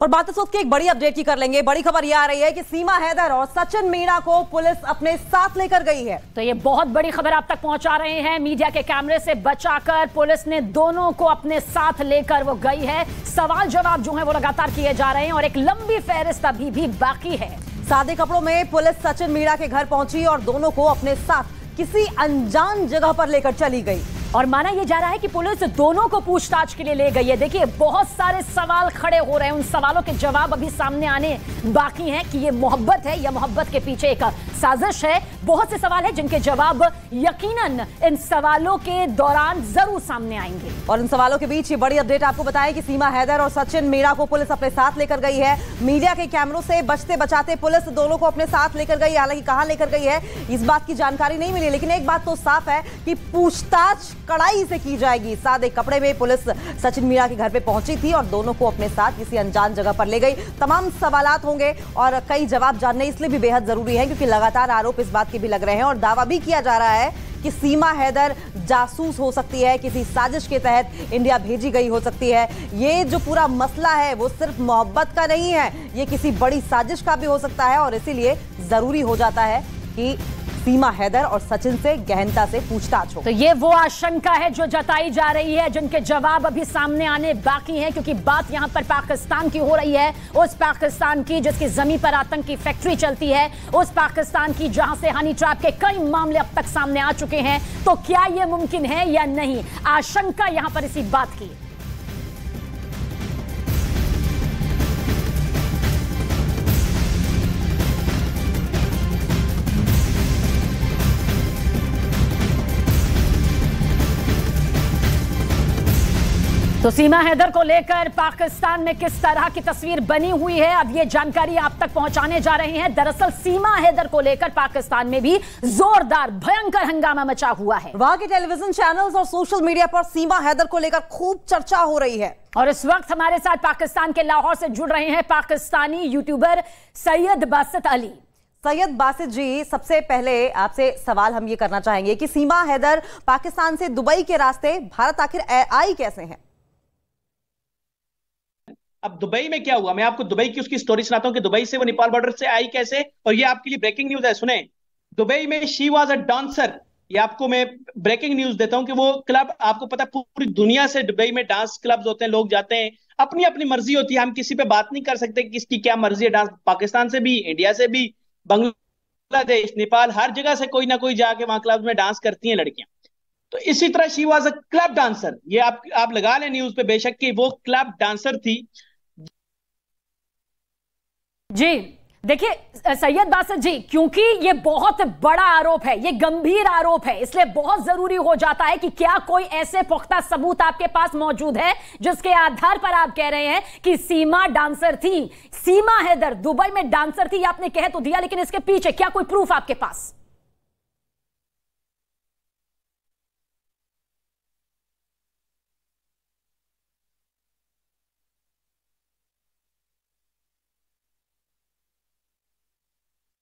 और बात इस वक्त की एक बड़ी अपडेट की कर लेंगे। बड़ी खबर यह आ रही है कि सीमा हैदर और सचिन मीणा को पुलिस अपने साथ लेकर गई है। तो ये बहुत बड़ी खबर आप तक पहुंचा रहे हैं। मीडिया के कैमरे से बचाकर पुलिस ने दोनों को अपने साथ लेकर वो गई है। सवाल जवाब जो है वो लगातार किए जा रहे हैं और एक लंबी फहरिस्त अभी भी बाकी है। सादे कपड़ों में पुलिस सचिन मीणा के घर पहुंची और दोनों को अपने साथ किसी अनजान जगह पर लेकर चली गई। और माना यह जा रहा है कि पुलिस दोनों को पूछताछ के लिए ले गई है। देखिए, बहुत सारे सवाल खड़े हो रहे हैं, उन सवालों के जवाब अभी सामने आने बाकी हैं कि ये मोहब्बत है या मोहब्बत के पीछे एक साजिश है। बहुत से सवाल हैं जिनके जवाब यकीनन इन सवालों के दौरान जरूर सामने आएंगे। और इन सवालों के बीच ये बड़ी अपडेट आपको बताएं कि सीमा हैदर और सचिन मीणा को पुलिस अपने साथ लेकर गई है। मीडिया के कैमरों से बचते बचाते पुलिस दोनों को अपने साथ लेकर गई। हालांकि कहां लेकर गई है इस बात की जानकारी नहीं मिली, लेकिन एक बात तो साफ है कि पूछताछ कड़ाई से की जाएगी। सादे कपड़े में पुलिस सचिन मीणा के घर पे पहुंची थी और दोनों को अपने साथ किसी अनजान जगह पर ले गई। तमाम सवालात होंगे और कई जवाब जानने इसलिए भी बेहद जरूरी है क्योंकि लगातार आरोप इस बात के भी लग रहे हैं और दावा भी किया जा रहा है कि सीमा हैदर जासूस हो सकती है, किसी साजिश के तहत इंडिया भेजी गई हो सकती है। ये जो पूरा मसला है वो सिर्फ मोहब्बत का नहीं है, ये किसी बड़ी साजिश का भी हो सकता है और इसीलिए जरूरी हो जाता है कि सीमा हैदर और सचिन से गहनता से पूछताछ हो। तो ये वो आशंका है जो जताई जा रही है, जिनके जवाब अभी सामने आने बाकी हैं, क्योंकि बात यहां पर पाकिस्तान की हो रही है। उस पाकिस्तान की जिसकी जमीन पर आतंक की फैक्ट्री चलती है, उस पाकिस्तान की जहां से हनी ट्रैप के कई मामले अब तक सामने आ चुके हैं। तो क्या यह मुमकिन है या नहीं, आशंका यहां पर इसी बात की। तो सीमा हैदर को लेकर पाकिस्तान में किस तरह की तस्वीर बनी हुई है, अब ये जानकारी आप तक पहुंचाने जा रहे हैं। दरअसल सीमा हैदर को लेकर पाकिस्तान में भी जोरदार भयंकर हंगामा मचा हुआ है। वहां के टेलीविजन चैनल्स और सोशल मीडिया पर सीमा हैदर को लेकर खूब चर्चा हो रही है। और इस वक्त हमारे साथ पाकिस्तान के लाहौर से जुड़ रहे हैं पाकिस्तानी यूट्यूबर सैयद बासित अली। सैयद बासित जी, सबसे पहले आपसे सवाल हम ये करना चाहेंगे कि सीमा हैदर पाकिस्तान से दुबई के रास्ते भारत आखिर आई कैसे हैं? अब दुबई में क्या हुआ, मैं आपको दुबई की उसकी स्टोरी सुनाता हूं कि दुबई से वो नेपाल बॉर्डर से आई कैसे। और ये आपके लिए ब्रेकिंग न्यूज है, सुने। दुबई में शी वाज अ डांसर। ये आपको मैं ब्रेकिंग न्यूज देता हूं कि वो क्लब, आपको पता पूरी दुनिया से दुबई में डांस क्लब्स होते हैं, लोग जाते हैं, अपनी अपनी मर्जी होती है, हम किसी पे बात नहीं कर सकते कि किसकी क्या मर्जी है। डांस पाकिस्तान से भी, इंडिया से भी, बांग्लादेश, नेपाल, हर जगह से कोई ना कोई जाके वहां क्लब में डांस करती हैं लड़कियां। तो इसी तरह she was a club dancer. ये आप लगा लें न्यूज पे बेशक कि वो क्लब डांसर थी। जी देखिए सैयद बासित जी, क्योंकि ये बहुत बड़ा आरोप है, ये गंभीर आरोप है, इसलिए बहुत जरूरी हो जाता है कि क्या कोई ऐसे पुख्ता सबूत आपके पास मौजूद है जिसके आधार पर आप कह रहे हैं कि सीमा डांसर थी। सीमा हैदर दुबई में डांसर थी, आपने कह तो दिया, लेकिन इसके पीछे क्या कोई प्रूफ आपके पास?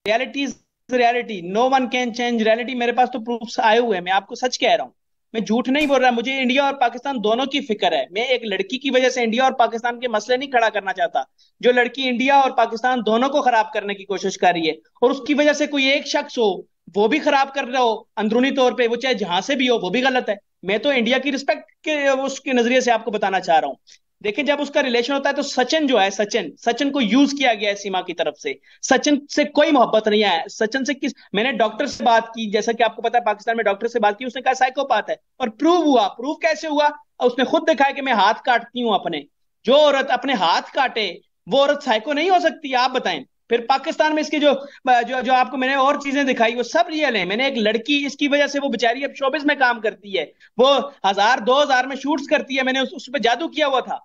Reality, no one can change reality. मेरे पास तो प्रूफ्स आए हुए हैं, मैं आपको सच कह रहा हूं, मैं झूठ नहीं बोल रहा। मुझे इंडिया और पाकिस्तान दोनों की फिक्र है। मैं एक लड़की की वजह से इंडिया और पाकिस्तान के मसले नहीं खड़ा करना चाहता। जो लड़की इंडिया और पाकिस्तान दोनों को खराब करने की कोशिश कर रही है और उसकी वजह से कोई एक शख्स हो वो भी खराब कर रहा हो अंदरूनी तौर पे, वो चाहे जहां से भी हो, वो भी गलत है। मैं तो इंडिया की रिस्पेक्ट के उसके नजरिए से आपको बताना चाह रहा हूँ। देखिए, जब उसका रिलेशन होता है तो सचिन जो है, सचिन को यूज किया गया है सीमा की तरफ से। सचिन से कोई मोहब्बत नहीं है। सचिन से मैंने डॉक्टर से बात की, जैसा कि आपको पता है पाकिस्तान में डॉक्टर से बात की, उसने कहा साइकोपाथ है। और प्रूव कैसे हुआ? उसने खुद दिखाया कि मैं हाथ काटती हूं अपने। जो औरत अपने हाथ काटे वो औरत साइको नहीं हो सकती, आप बताएं। फिर पाकिस्तान में इसकी जो जो जो आपको मैंने और चीजें दिखाई वो सब रियल है। मैंने एक लड़की, इसकी वजह से वो बेचारी अब शोबिस में काम करती है, वो 1000-2000 में शूट्स करती है, मैंने उस पर जादू किया हुआ था।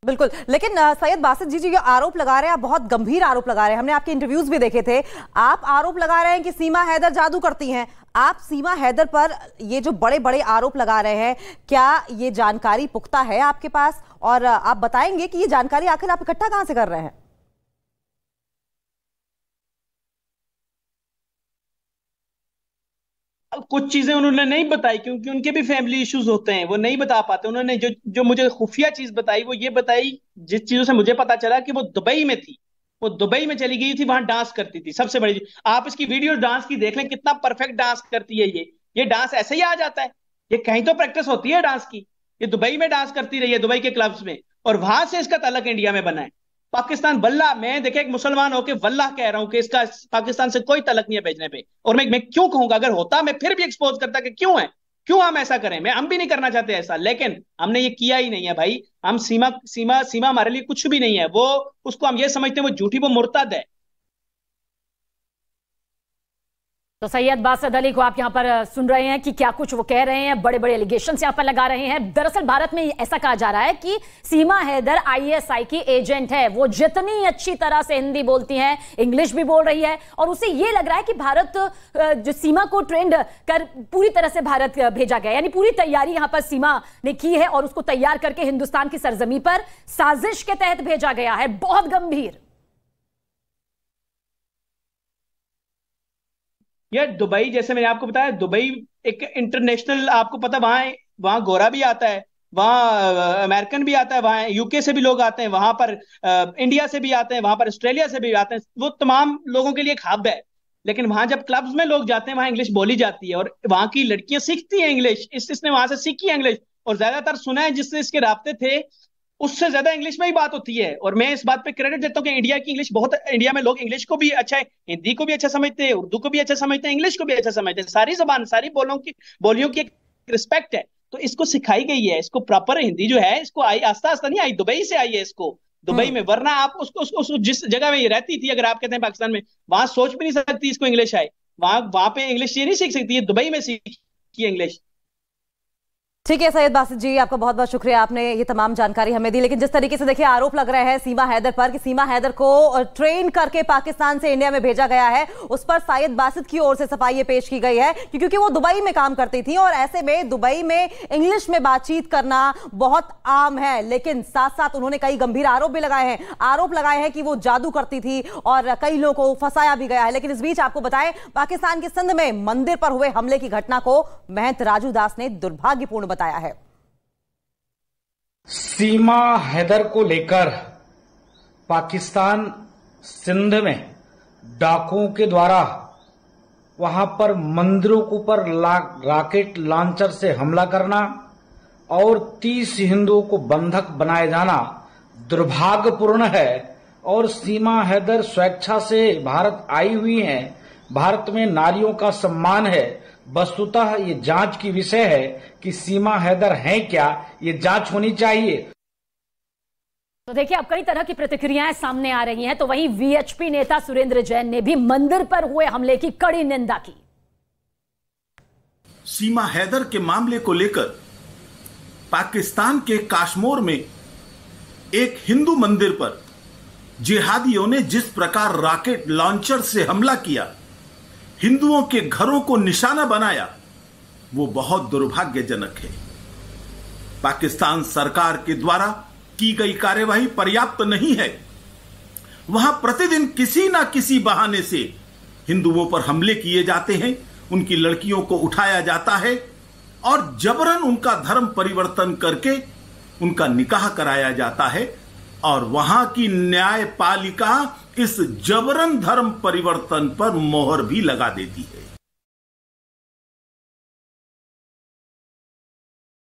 बिल्कुल, लेकिन सैयद बासित जी जो आरोप लगा रहे हैं, आप बहुत गंभीर आरोप लगा रहे हैं, हमने आपके इंटरव्यूज भी देखे थे। आप आरोप लगा रहे हैं कि सीमा हैदर जादू करती हैं। आप सीमा हैदर पर ये जो बड़े बड़े आरोप लगा रहे हैं, क्या ये जानकारी पुख्ता है आपके पास? और आप बताएंगे कि ये जानकारी आखिर आप इकट्ठा कहां से कर रहे हैं? कुछ चीजें उन्होंने नहीं बताई क्योंकि उनके भी फैमिली इश्यूज होते हैं, वो नहीं बता पाते। उन्होंने जो जो मुझे खुफिया चीज बताई वो ये बताई, जिस चीजों से मुझे पता चला कि वो दुबई में थी, वो दुबई में चली गई थी, वहां डांस करती थी। सबसे बड़ी आप इसकी वीडियो डांस की देख लें, कितना परफेक्ट डांस करती है ये डांस ऐसे ही आ जाता है? ये कहीं तो प्रैक्टिस होती है डांस की। ये दुबई में डांस करती रही है, दुबई के क्लब्स में, और वहां से इसका ताल्लुक इंडिया में बना है। पाकिस्तान वल्लाह, मैं देखे एक मुसलमान होकर वल्लाह कह रहा हूं कि इसका पाकिस्तान से कोई ताल्लुक नहीं है भेजने पे। और मैं क्यों कहूंगा, अगर होता मैं फिर भी एक्सपोज करता कि क्यों है, क्यों हम ऐसा करें। हम भी नहीं करना चाहते ऐसा, लेकिन हमने ये किया ही नहीं है भाई। हम सीमा सीमा सीमा हमारे लिए कुछ भी नहीं है। वो उसको हम ये समझते हैं वो झूठी, वो मुर्तद है। तो सैयद बासत अली को आप यहां पर सुन रहे हैं कि क्या कुछ वो कह रहे हैं, बड़े बड़े एलिगेशंस यहां पर लगा रहे हैं। दरअसल भारत में ऐसा कहा जा रहा है कि सीमा हैदर आईएसआई की एजेंट है। वो जितनी अच्छी तरह से हिंदी बोलती हैं, इंग्लिश भी बोल रही है, और उसे ये लग रहा है कि भारत जो सीमा को ट्रेंड कर पूरी तरह से भारत भेजा गया, यानी पूरी तैयारी यहां पर सीमा ने की है और उसको तैयार करके हिंदुस्तान की सरजमी पर साजिश के तहत भेजा गया है। बहुत गंभीर। यार दुबई, जैसे मैंने आपको बताया, दुबई एक इंटरनेशनल, आपको पता, वहां गोरा भी आता है, वहां अमेरिकन भी आता है, वहां यूके से भी लोग आते हैं, वहां पर इंडिया से भी आते हैं, वहां पर ऑस्ट्रेलिया से भी आते हैं। वो तमाम लोगों के लिए एक हब है। लेकिन वहां जब क्लब्स में लोग जाते हैं, वहां इंग्लिश बोली जाती है और वहां की लड़कियां सीखती हैं इंग्लिश। इसने वहां से सीखी है इंग्लिश, और ज्यादातर सुना है जिससे इसके राब्ते थे उससे ज्यादा इंग्लिश में ही बात होती है। और मैं इस बात पे क्रेडिट देता हूँ कि इंडिया की इंग्लिश बहुत, इंडिया में लोग इंग्लिश को भी अच्छा है, हिंदी को भी अच्छा समझते हैं, उर्दू को भी अच्छा समझते हैं, इंग्लिश को भी अच्छा समझते हैं। सारी जबान, सारी बोलियों की एक रिस्पेक्ट है। तो इसको सिखाई गई है, इसको प्रॉपर हिंदी जो है, इसको आई आस्ता आस्ता नहीं आई, दुबई से आई है इसको, दुबई में। वरना आप उसको जिस जगह में ये रहती थी, अगर आप कहते हैं पाकिस्तान में, वहां सोच भी नहीं सकती इसको इंग्लिश आए। वहां पे इंग्लिश ये नहीं सीख सकती है, दुबई में सीखी इंग्लिश। ठीक है सैयद बासित जी, आपका बहुत बहुत शुक्रिया, आपने ये तमाम जानकारी हमें दी। लेकिन जिस तरीके से देखिए आरोप लग रहे हैं सीमा हैदर पर कि सीमा हैदर को ट्रेन करके पाकिस्तान से इंडिया में भेजा गया है, उस पर सैयद बासित की ओर से सफाई पेश की गई है क्योंकि वो दुबई में काम करती थी और ऐसे में दुबई में इंग्लिश में बातचीत करना बहुत आम है। लेकिन साथ साथ उन्होंने कई गंभीर आरोप भी लगाए हैं कि वो जादू करती थी और कई लोगों को फंसाया भी गया है। लेकिन इस बीच आपको बताएं, पाकिस्तान के सिंध में मंदिर पर हुए हमले की घटना को महंत राजू दास ने दुर्भाग्यपूर्ण बताया है। सीमा हैदर को लेकर पाकिस्तान सिंध में डाकुओं के द्वारा वहां पर मंदिरों के ऊपर रॉकेट लॉन्चर से हमला करना और 30 हिंदुओं को बंधक बनाए जाना दुर्भाग्यपूर्ण है। और सीमा हैदर स्वेच्छा से भारत आई हुई हैं। भारत में नारियों का सम्मान है। वस्तुतः ये जांच की विषय है कि सीमा हैदर हैं क्या, ये जांच होनी चाहिए। तो देखिए अब कई तरह की प्रतिक्रियाएं सामने आ रही हैं। तो वहीं वीएचपी नेता सुरेंद्र जैन ने भी मंदिर पर हुए हमले की कड़ी निंदा की। सीमा हैदर के मामले को लेकर पाकिस्तान के काश्मीर में एक हिंदू मंदिर पर जिहादियों ने जिस प्रकार रॉकेट लॉन्चर से हमला किया, हिंदुओं के घरों को निशाना बनाया, वो बहुत दुर्भाग्यजनक है। पाकिस्तान सरकार के द्वारा की गई कार्यवाही पर्याप्त नहीं है। वहां प्रतिदिन किसी ना किसी बहाने से हिंदुओं पर हमले किए जाते हैं, उनकी लड़कियों को उठाया जाता है और जबरन उनका धर्म परिवर्तन करके उनका निकाह कराया जाता है। और वहां की न्यायपालिका इस जबरन धर्म परिवर्तन पर मोहर भी लगा देती है।